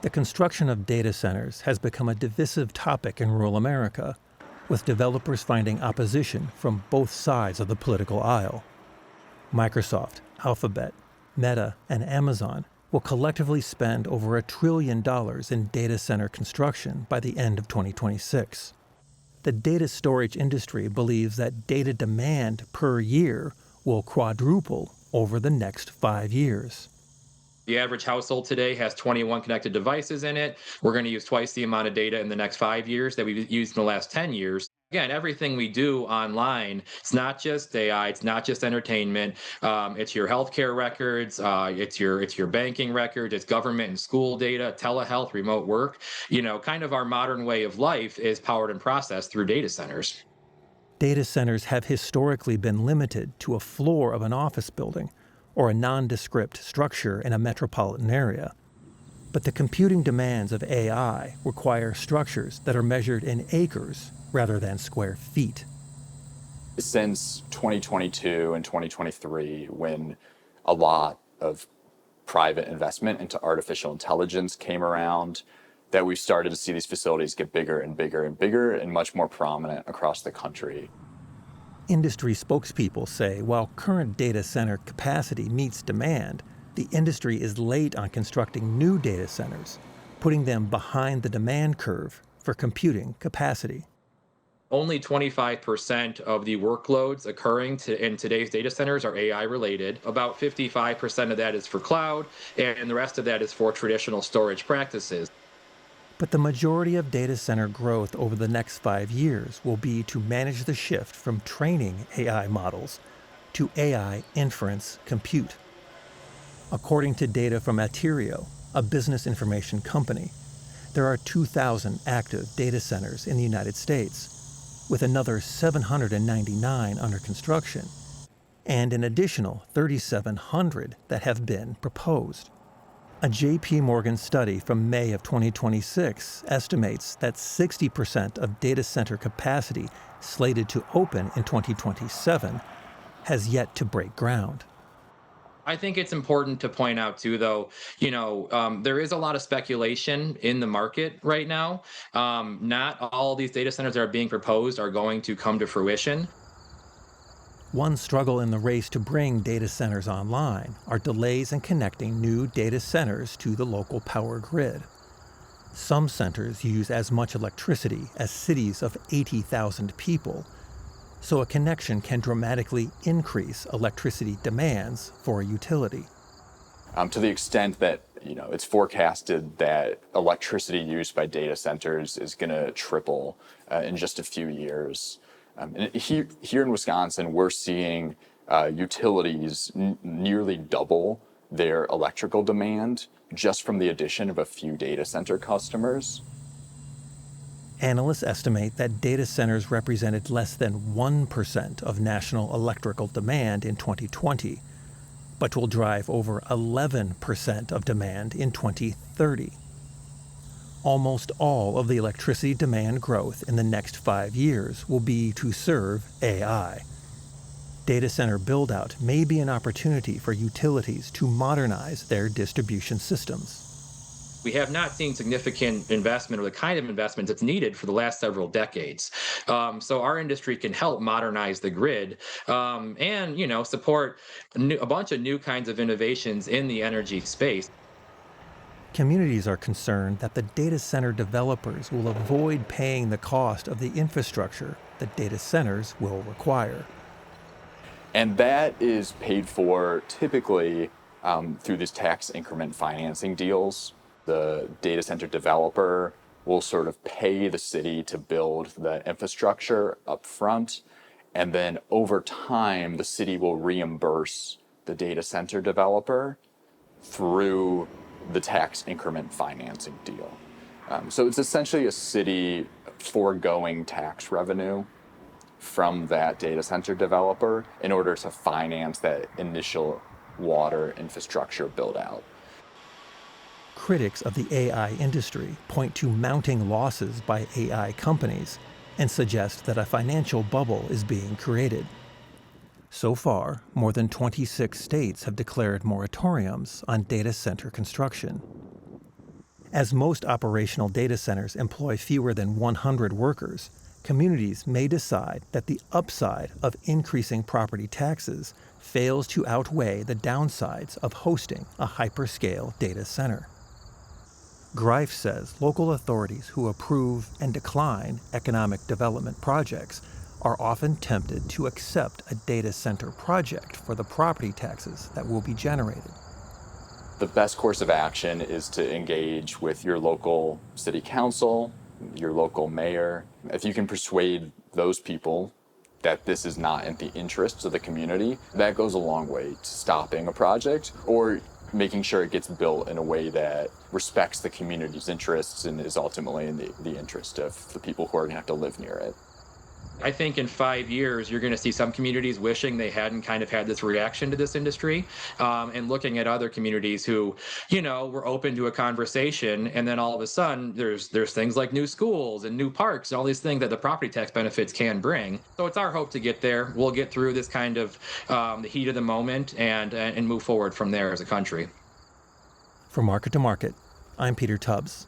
The construction of data centers has become a divisive topic in rural America, with developers finding opposition from both sides of the political aisle. Microsoft, Alphabet, Meta, and Amazon will collectively spend over $1 trillion in data center construction by the end of 2026. The data storage industry believes that data demand per year will quadruple over the next 5 years. The average household today has 21 connected devices in it. We're going to use twice the amount of data in the next 5 years that we've used in the last 10 years. Again, everything we do online, it's not just AI, it's not just entertainment. It's your healthcare records, it's your banking records, it's government and school data, telehealth, remote work. Kind of our modern way of life is powered and processed through data centers. Data centers have historically been limited to a floor of an office building or a nondescript structure in a metropolitan area. But the computing demands of AI require structures that are measured in acres rather than square feet. Since 2022 and 2023, when a lot of private investment into artificial intelligence came around, that we started to see these facilities get bigger and bigger and bigger and much more prominent across the country. Industry spokespeople say while current data center capacity meets demand, the industry is late on constructing new data centers, putting them behind the demand curve for computing capacity. Only 25% of the workloads occurring in today's data centers are AI related. About 55% of that is for cloud, and the rest of that is for traditional storage practices. But the majority of data center growth over the next 5 years will be to manage the shift from training AI models to AI inference compute. According to data from Aterio, a business information company, there are 2,000 active data centers in the United States, with another 799 under construction, and an additional 3,700 that have been proposed. A J.P. Morgan study from May of 2026 estimates that 60% of data center capacity slated to open in 2027 has yet to break ground. I think it's important to point out too, though, there is a lot of speculation in the market right now. Not all these data centers that are being proposed are going to come to fruition. One struggle in the race to bring data centers online are delays in connecting new data centers to the local power grid. Some centers use as much electricity as cities of 80,000 people, so a connection can dramatically increase electricity demands for a utility. To the extent that it's forecasted that electricity use by data centers is going to triple in just a few years. And here in Wisconsin, we're seeing utilities nearly double their electrical demand just from the addition of a few data center customers. Analysts estimate that data centers represented less than 1% of national electrical demand in 2020, but will drive over 11% of demand in 2030. Almost all of the electricity demand growth in the next 5 years will be to serve AI. Data center build-out may be an opportunity for utilities to modernize their distribution systems. We have not seen significant investment or the kind of investment that's needed for the last several decades. So our industry can help modernize the grid and support a bunch of new kinds of innovations in the energy space. Communities are concerned that the data center developers will avoid paying the cost of the infrastructure that data centers will require. And that is paid for typically through these tax increment financing deals. The data center developer will sort of pay the city to build the infrastructure up front, and then over time, the city will reimburse the data center developer through the tax increment financing deal. So it's essentially a city foregoing tax revenue from that data center developer in order to finance that initial water infrastructure build out. Critics of the AI industry point to mounting losses by AI companies and suggest that a financial bubble is being created. So far, more than 26 states have declared moratoriums on data center construction. As most operational data centers employ fewer than 100 workers, communities may decide that the upside of increasing property taxes fails to outweigh the downsides of hosting a hyperscale data center. Greif says local authorities who approve and decline economic development projects are often tempted to accept a data center project for the property taxes that will be generated. The best course of action is to engage with your local city council, your local mayor. If you can persuade those people that this is not in the interests of the community, that goes a long way to stopping a project or making sure it gets built in a way that respects the community's interests and is ultimately in the interest of the people who are going to have to live near it. I think in 5 years, you're going to see some communities wishing they hadn't kind of had this reaction to this industry, and looking at other communities who, were open to a conversation, and then all of a sudden, there's things like new schools and new parks and all these things that the property tax benefits can bring. So it's our hope to get there. We'll get through this kind of the heat of the moment and move forward from there as a country. From Market to Market, I'm Peter Tubbs.